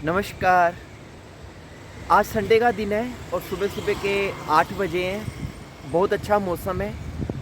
नमस्कार। आज संडे का दिन है और सुबह सुबह के 8 बजे हैं। बहुत अच्छा मौसम है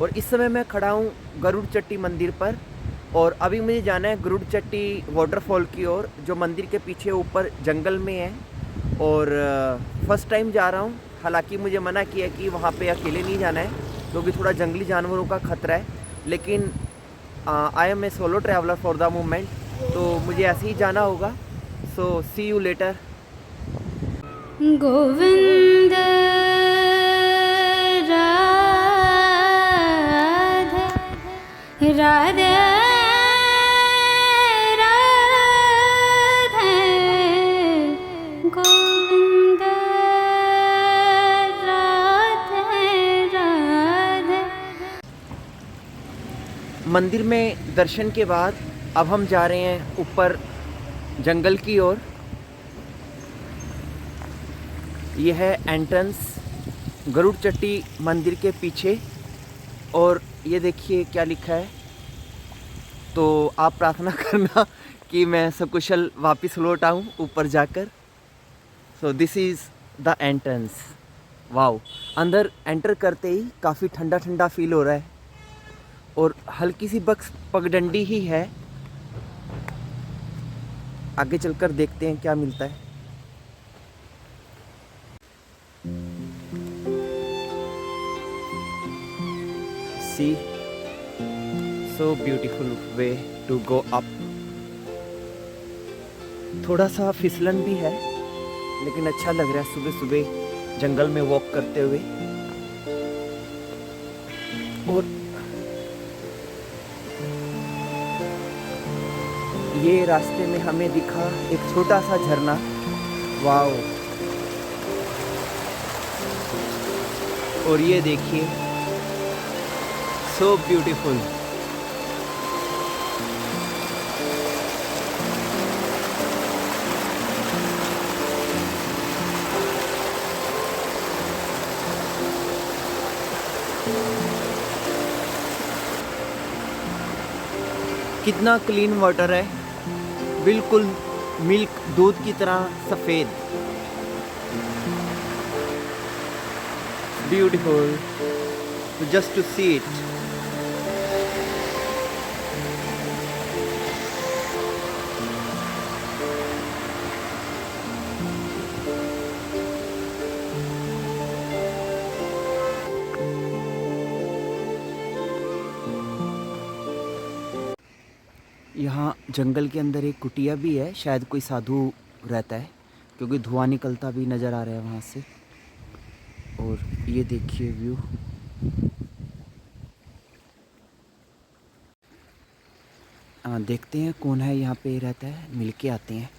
और इस समय मैं खड़ा हूँ गरुड़ चट्टी मंदिर पर। और अभी मुझे जाना है गरुड़ चट्टी वाटरफॉल की ओर, जो मंदिर के पीछे ऊपर जंगल में है। और फर्स्ट टाइम जा रहा हूँ। हालांकि मुझे मना किया कि वहाँ पे अकेले नहीं जाना है क्योंकि थोड़ा जंगली जानवरों का खतरा है। लेकिन I am a solo traveller for the moment, तो मुझे ऐसे ही जाना होगा। So see you later. Govind Radhe Radhe Radhe Govind Radhe Radhe. मंदिर में दर्शन के बाद अब हम जा रहे हैं ऊपर जंगल की ओर। यह है एंट्रेंस गरुड़ चट्टी मंदिर के पीछे। और ये देखिए क्या लिखा है। तो आप प्रार्थना करना कि मैं सकुशल वापस लौट आऊँ ऊपर जाकर। So this is the entrance. Wow, अंदर एंटर करते ही काफ़ी ठंडा ठंडा फील हो रहा है और हल्की सी बक्स पगडंडी ही है। आगे चलकर देखते हैं क्या मिलता है। See, so beautiful way to go up. थोड़ा सा फिसलन भी है लेकिन अच्छा लग रहा है सुबह सुबह जंगल में वॉक करते हुए। और ये रास्ते में हमें दिखा एक छोटा सा झरना। वाओ, और ये देखिए, सो ब्यूटीफुल। कितना क्लीन वाटर है, बिल्कुल मिल्क दूध की तरह सफ़ेद। Beautiful just to see it. यहाँ जंगल के अंदर एक कुटिया भी है, शायद कोई साधु रहता है क्योंकि धुआं निकलता भी नज़र आ रहा है वहाँ से। और ये देखिए व्यू। देखते हैं कौन है यहाँ पे रहता है, मिल के आते हैं।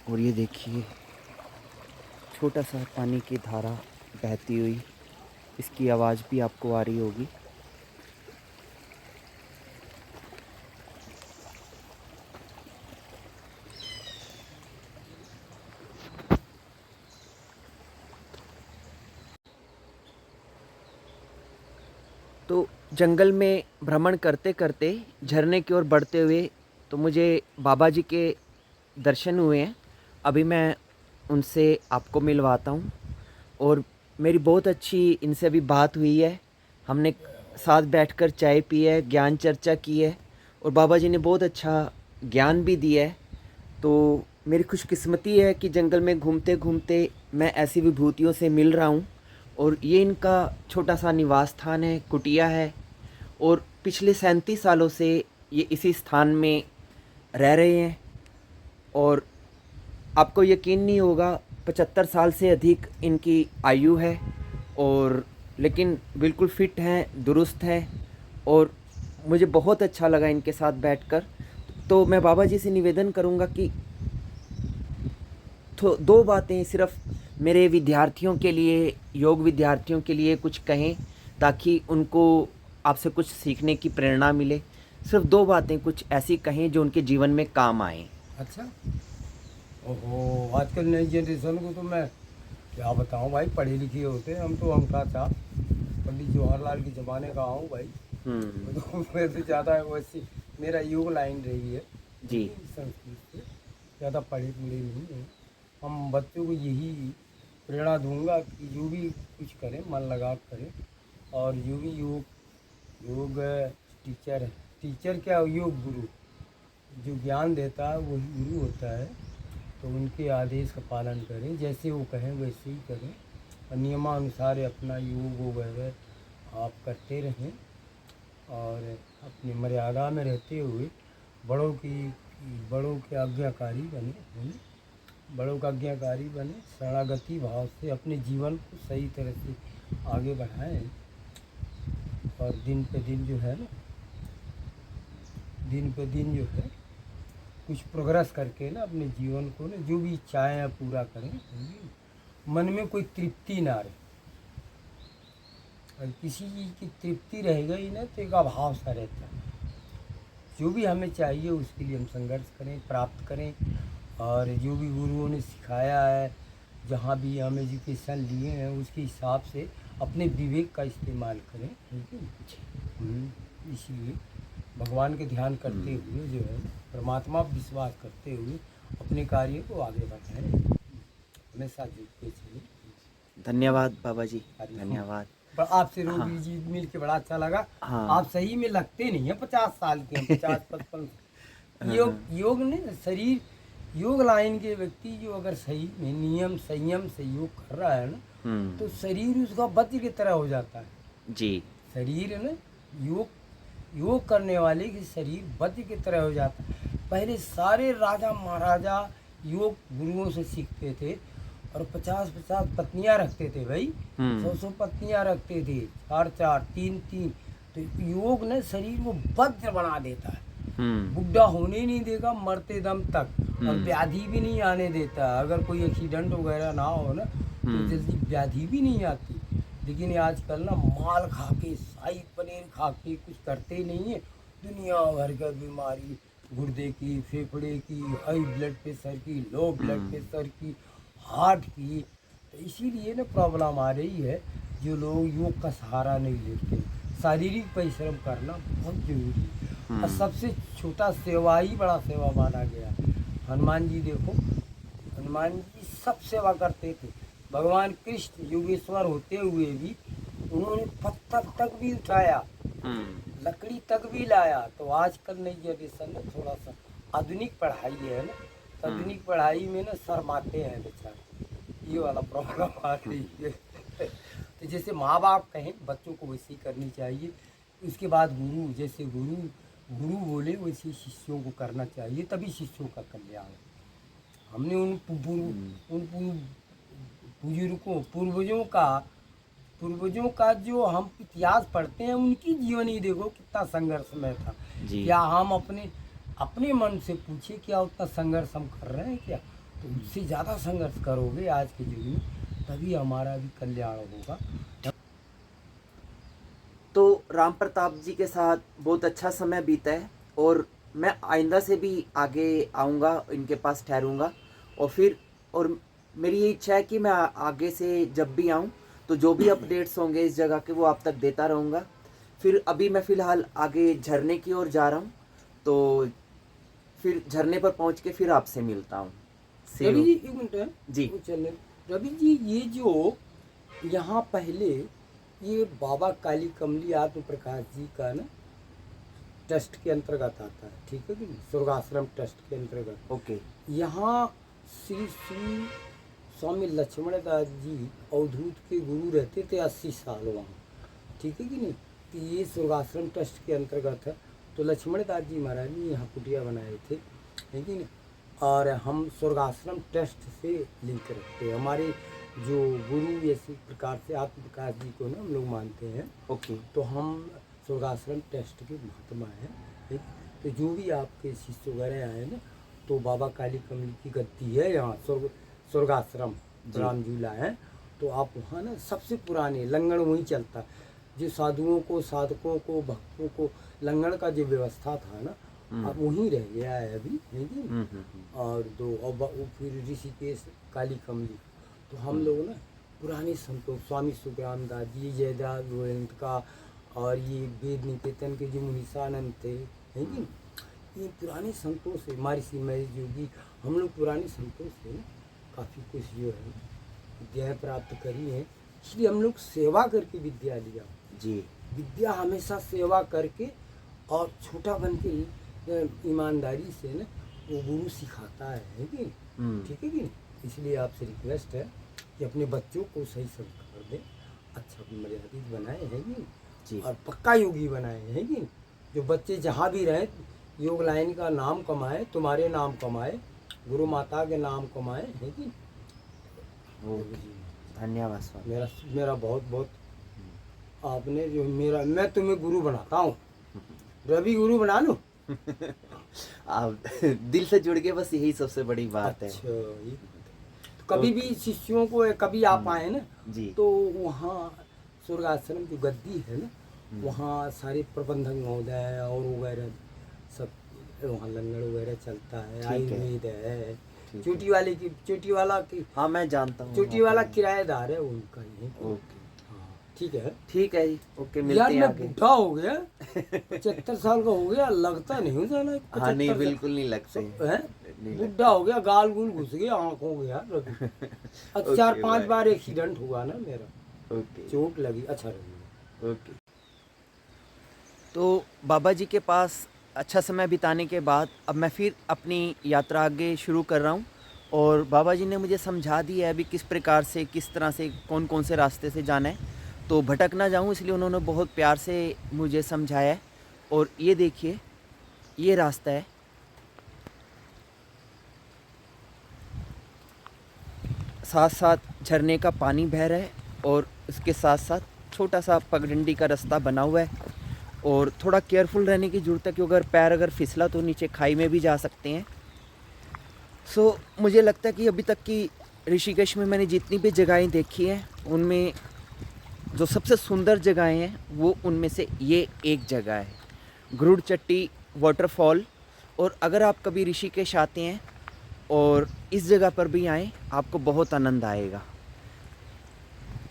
और ये देखिए छोटा सा पानी की धारा बहती हुई, इसकी आवाज़ भी आपको आ रही होगी। तो जंगल में भ्रमण करते करते झरने की ओर बढ़ते हुए तो मुझे बाबा जी के दर्शन हुए हैं। अभी मैं उनसे आपको मिलवाता हूँ। और मेरी बहुत अच्छी इनसे अभी बात हुई है। हमने साथ बैठकर चाय पी है, ज्ञान चर्चा की है और बाबा जी ने बहुत अच्छा ज्ञान भी दिया है। तो मेरी खुशकिस्मती है कि जंगल में घूमते घूमते मैं ऐसी विभूतियों से मिल रहा हूँ। और ये इनका छोटा सा निवास स्थान है, कुटिया है। और पिछले 37 सालों से ये इसी स्थान में रह रहे हैं। और आपको यकीन नहीं होगा, 75 साल से अधिक इनकी आयु है। और लेकिन बिल्कुल फिट हैं, दुरुस्त हैं। और मुझे बहुत अच्छा लगा इनके साथ बैठकर। तो मैं बाबा जी से निवेदन करूंगा कि तो दो बातें सिर्फ मेरे विद्यार्थियों के लिए, योग विद्यार्थियों के लिए कुछ कहें ताकि उनको आपसे कुछ सीखने की प्रेरणा मिले। सिर्फ दो बातें कुछ ऐसी कहें जो उनके जीवन में काम आए। अच्छा। ओहो, आजकल नई जनरेशन को तो मैं क्या बताऊं भाई, पढ़े लिखे होते हैं हम तो। हम था साहब पंडित जवाहरलाल के ज़माने का हूँ भाई। तो मैं तो ज़्यादा वैसे मेरा योग लाइन रही है जी। संस्कृत से, ज़्यादा पढ़े लिखे नहीं है। हम बच्चों को यही प्रेरणा दूंगा कि जो भी कुछ करें मन लगा कर करें, और जो भी योग टीचर है, टीचर क्या, योग गुरु जो ज्ञान देता है वही गुरु होता है। तो उनके आदेश का पालन करें, जैसे वो कहें वैसे ही करें, और नियमानुसार अपना योग वगैरह आप करते रहें, और अपनी मर्यादा में रहते हुए बड़ों के आज्ञाकारी बने, बड़ों का आज्ञाकारी बने, शरणागति भाव से अपने जीवन को सही तरह से आगे बढ़ाएं। और दिन पे दिन जो है कुछ प्रोग्रेस करके ना अपने जीवन को ना जो भी इच्छाएं हैं पूरा करें, मन में कोई तृप्ति ना रहे। और किसी चीज़ की तृप्ति रहेगा ही ना तो एक अभाव सा रहता है। जो भी हमें चाहिए उसके लिए हम संघर्ष करें, प्राप्त करें, और जो भी गुरुओं ने सिखाया है, जहाँ भी हम एजुकेशन लिए हैं उसके हिसाब से अपने विवेक का इस्तेमाल करें, ठीक है। इसलिए भगवान के ध्यान करते हुए जो है परमात्मा पर विश्वास करते हुए अपने कार्य को आगे बढ़ाएं, हमेशा जुटते चलें। धन्यवाद बाबा जी, धन्यवाद। पर आपसे रोगी जी मिल के बड़ा अच्छा लगा। हाँ। आप सही में लगते नहीं हैं 50 साल के, 50-55। योग ने शरीर, योग लाइन के व्यक्ति जो अगर सही में नियम संयम से योग कर रहा है ना, तो शरीर उसका वज्र की तरह हो जाता है जी। शरीर है ना, योग करने वाले की शरीर वज्र की तरह हो जाता है। पहले सारे राजा महाराजा योग गुरुओं से सीखते थे, और 50-50 पत्नियां रखते थे भाई, 100-100 पत्नियां रखते थे, 4-4 3-3। तो योग ने शरीर को वज्र बना देता है, बुढ़ा होने नहीं देगा मरते दम तक, और व्याधि भी नहीं आने देता। अगर कोई एक्सीडेंट वगैरह ना हो ना तो जल्दी व्याधि भी नहीं आती। लेकिन आजकल ना माल खा के, शाही पनीर खा के कुछ करते नहीं है, दुनिया भर का बीमारी, गुर्दे की, फेफड़े की, हाई ब्लड प्रेशर की, लो ब्लड प्रेशर की, हार्ट की। तो इसीलिए ना प्रॉब्लम आ रही है। जो लोग योग का सहारा नहीं लेते, शारीरिक परिश्रम करना बहुत जरूरी है, और सबसे छोटा सेवा ही बड़ा सेवा माना गया। हनुमान जी देखो, हनुमान जी सब सेवा करते थे। भगवान कृष्ण योगेश्वर होते हुए भी उन्होंने पत्थर तक भी उठाया, लकड़ी तक भी लाया। तो आजकल नई जनरेशन में थोड़ा सा आधुनिक पढ़ाई है ना, आधुनिक पढ़ाई में ना शर्माते हैं बेचारे, ये वाला प्रॉब्लम आ रही है। तो जैसे माँ बाप कहें बच्चों को वैसे ही करनी चाहिए। उसके बाद गुरु, जैसे गुरु बोले वैसे शिष्यों को करना चाहिए, तभी शिष्यों का कल्याण। हमने उन पूर्वजों का जो हम इतिहास पढ़ते हैं, उनकी जीवनी देखो कितना संघर्षमय था। क्या हम अपने मन से पूछे, क्या उतना संघर्ष हम कर रहे हैं क्या? तो उससे ज़्यादा संघर्ष करोगे आज के युग में, तभी हमारा भी कल्याण होगा। तो राम प्रताप जी के साथ बहुत अच्छा समय बीता है, और मैं आइंदा से भी आगे आऊँगा, इनके पास ठहरूंगा, और मेरी ये इच्छा है कि मैं आगे से जब भी आऊँ तो जो भी अपडेट्स होंगे इस जगह के वो आप तक देता रहूँगा। फिर अभी मैं फ़िलहाल आगे झरने की ओर जा रहा हूँ, तो फिर झरने पर पहुँच के फिर आपसे मिलता हूँ। रवि जी एक मिनट जी। चले रवि जी, ये जो यहाँ पहले ये बाबा काली कमली आत्म प्रकाश जी का ना ट्रस्ट के अंतर्गत आता है, ठीक है कि नहीं, स्वर्गाश्रम ट्रस्ट के अंतर्गत। ओके। यहाँ श्री स्वामी लक्ष्मण दास जी अवधूत के गुरु रहते थे 80 साल वहाँ, ठीक है कि नहीं। तो ये स्वर्गाश्रम ट्रस्ट के अंतर्गत है। तो लक्ष्मण दास जी महाराज ने यहाँ कुटिया बनाए थे, ठीक है ना। और हम स्वर्गाश्रम ट्रस्ट से लिंक रखते हैं। हमारे जो गुरु ऐसे प्रकार से आत्म प्रकाश जी को ना हम लोग मानते हैं। ओके। तो हम स्वर्गाश्रम ट्रस्ट के महात्मा हैं, ठीक। तो जो भी आपके शिष्य वगैरह आए ना, तो बाबा काली कमली की गद्दी है यहाँ स्वर्गाश्रम राम झूला है। तो आप वहाँ ना सबसे पुराने लंगड़ वहीं चलता, जो साधुओं को, साधकों को, भक्तों को लंगड़ का जो व्यवस्था था ना, अब वहीं रह गया है अभी, नहीं। और फिर ऋषिकेश काली कमली। तो हम लोग ना पुराने संतों, स्वामी सुखराम दास जी, जयदास गोविंद का, और ये वेद निकेतन के जो मुनीसानंद थे, नहीं, ये पुराने संतों से, महर्षि महेश योगी, हम लोग पुराने संतों से काफ़ी कुछ जो है विद्याएँ प्राप्त करी हैं, इसलिए हम लोग सेवा करके विद्या लिया। जी। विद्या हमेशा सेवा करके और छोटा बन के ही ईमानदारी से ना वो गुरु सिखाता है कि ठीक है कि नहीं? इसलिए आपसे रिक्वेस्ट है कि अपने बच्चों को सही संस्कार दें, अच्छा मर्यादित बनाए हैं कि जी। और पक्का योगी बनाए हैं कि जो बच्चे जहाँ भी रहें योग लाइन का नाम कमाए, तुम्हारे नाम कमाए, गुरु माता के नाम कमाए है कि ओके, धन्यवाद स्वामी। मेरा मेरा बहुत बहुत आपने जो मेरा मैं तुम्हें गुरु बनाता हूँ, रवि गुरु बना लूँ। आप दिल से जुड़ के बस यही सबसे बड़ी बात है। अच्छा तो कभी भी शिष्यों को कभी आप आए ना जी। तो वहाँ स्वर्ग आश्रम जो गद्दी है ना वहाँ सारे प्रबंधक महोदय और वगैरह सब वहाँ लंगड़ वगैरह चलता है, आयुर्वेद है, चोटी वाले की चोटी वाला की हाँ मैं जानता हूँ। चोटी वाला किराएदार है उनका ही। ओके ठीक है ठीक है जी, ओके यार मिलते हैं मैं आगे। बूढ़ा हो गया 75 साल का हो गया, लगता नहीं हूँ जाना हाँ नहीं बिल्कुल नहीं लगते है, नहीं बुढ़ा हो गया, गाल गुल घुस गया आंखों में यार रवि। Okay, 4-5 bye. बार एक्सीडेंट हुआ ना मेरा, ओके चोट लगी। अच्छा रवि ओके। तो बाबा जी के पास अच्छा समय बिताने के बाद अब मैं फिर अपनी यात्रा आगे शुरू कर रहा हूँ और बाबा जी ने मुझे समझा दिया है अभी किस प्रकार से किस तरह से कौन कौन से रास्ते से जाना है, तो भटक ना जाऊँ इसलिए उन्होंने बहुत प्यार से मुझे समझाया है। और ये देखिए ये रास्ता है, साथ साथ झरने का पानी बह रहा है और इसके साथ साथ छोटा सा पगडंडी का रास्ता बना हुआ है और थोड़ा केयरफुल रहने की ज़रूरत है क्योंकि अगर फिसला तो नीचे खाई में भी जा सकते हैं। सो मुझे लगता है कि अभी तक की ऋषिकेश में मैंने जितनी भी जगहें देखी हैं उनमें जो सबसे सुंदर जगहें हैं वो उनमें से ये एक जगह है, गरुड़ चट्टी वाटरफॉल। और अगर आप कभी ऋषिकेश आते हैं और इस जगह पर भी आएँ आपको बहुत आनंद आएगा।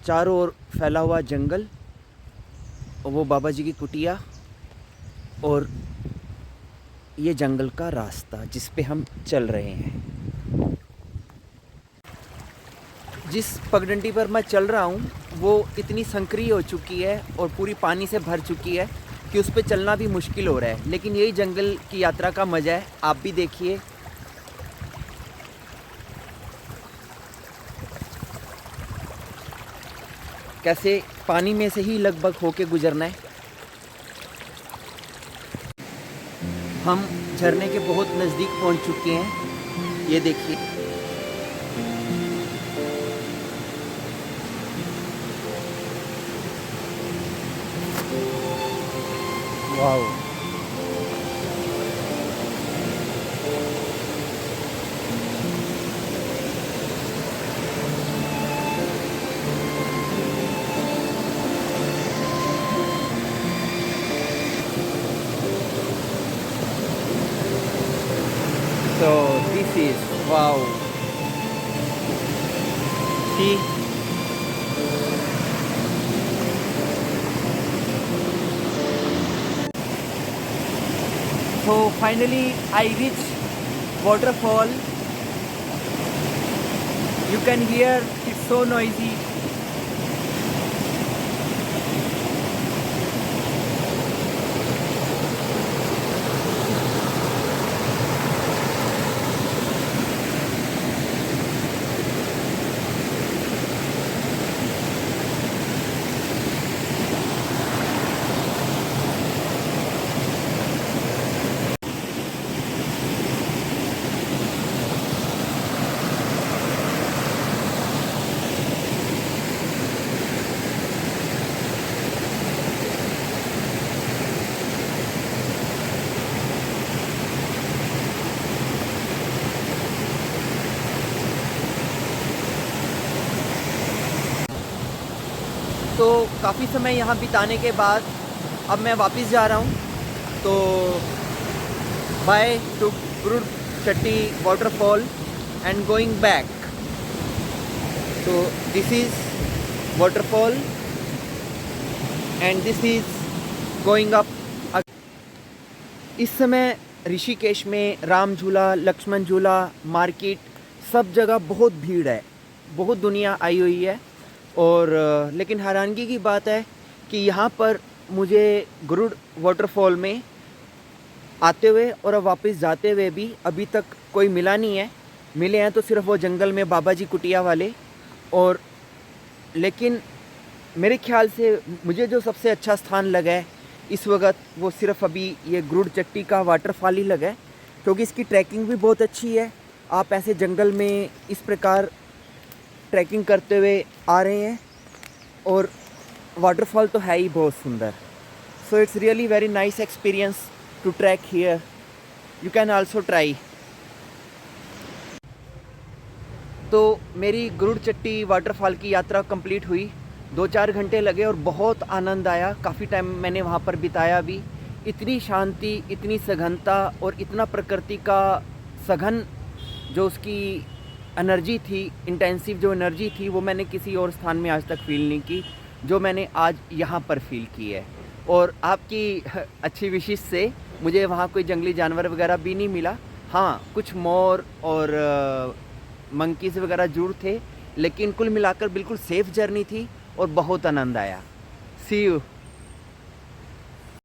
चारों ओर फैला हुआ जंगल और वो बाबा जी की कुटिया और ये जंगल का रास्ता जिस पे हम चल रहे हैं। जिस पगडंडी पर मैं चल रहा हूँ वो इतनी संकरी हो चुकी है और पूरी पानी से भर चुकी है कि उस पे चलना भी मुश्किल हो रहा है, लेकिन यही जंगल की यात्रा का मज़ा है। आप भी देखिए कैसे पानी में से ही लगभग होके गुजरना है। हम झरने के बहुत नज़दीक पहुंच चुके हैं, ये देखिए। Wow, so this is wow, see, so finally I reach waterfall. You can hear it's so noisy. तो काफ़ी समय यहाँ बिताने के बाद अब मैं वापस जा रहा हूँ। तो bye to Garud Chatti waterfall and going back. तो this is waterfall and this is going up. इस समय ऋषिकेश में राम झूला, लक्ष्मण झूला, मार्केट सब जगह बहुत भीड़ है, बहुत दुनिया आई हुई है। और लेकिन हैरानगी की बात है कि यहाँ पर मुझे गुरुड़ वाटरफॉल में आते हुए और अब वापस जाते हुए भी अभी तक कोई मिला नहीं है। मिले हैं तो सिर्फ वो जंगल में बाबा जी कुटिया वाले। और लेकिन मेरे ख्याल से मुझे जो सबसे अच्छा स्थान लगा है इस वक्त वो सिर्फ अभी ये गुरुड़ चट्टी का वाटरफॉल ही लगा है, क्योंकि इसकी ट्रैकिंग भी बहुत अच्छी है। आप ऐसे जंगल में इस प्रकार ट्रैकिंग करते हुए आ रहे हैं और वाटरफॉल तो है ही बहुत सुंदर। So it's really very nice experience to trek here, you can also try. तो मेरी गुरुड़ चट्टी वाटरफॉल की यात्रा कंप्लीट हुई। 2-4 घंटे लगे और बहुत आनंद आया। काफ़ी टाइम मैंने वहाँ पर बिताया भी। इतनी शांति, इतनी सघनता और इतना प्रकृति का सघन जो उसकी एनर्जी थी, इंटेंसिव जो एनर्जी थी, वो मैंने किसी और स्थान में आज तक फील नहीं की जो मैंने आज यहाँ पर फील की है। और आपकी अच्छी विशेष से मुझे वहाँ कोई जंगली जानवर वगैरह भी नहीं मिला। हाँ, कुछ मोर और मंकीज़ वगैरह जरूर थे, लेकिन कुल मिलाकर बिल्कुल सेफ़ जर्नी थी और बहुत आनंद आया। सी यू।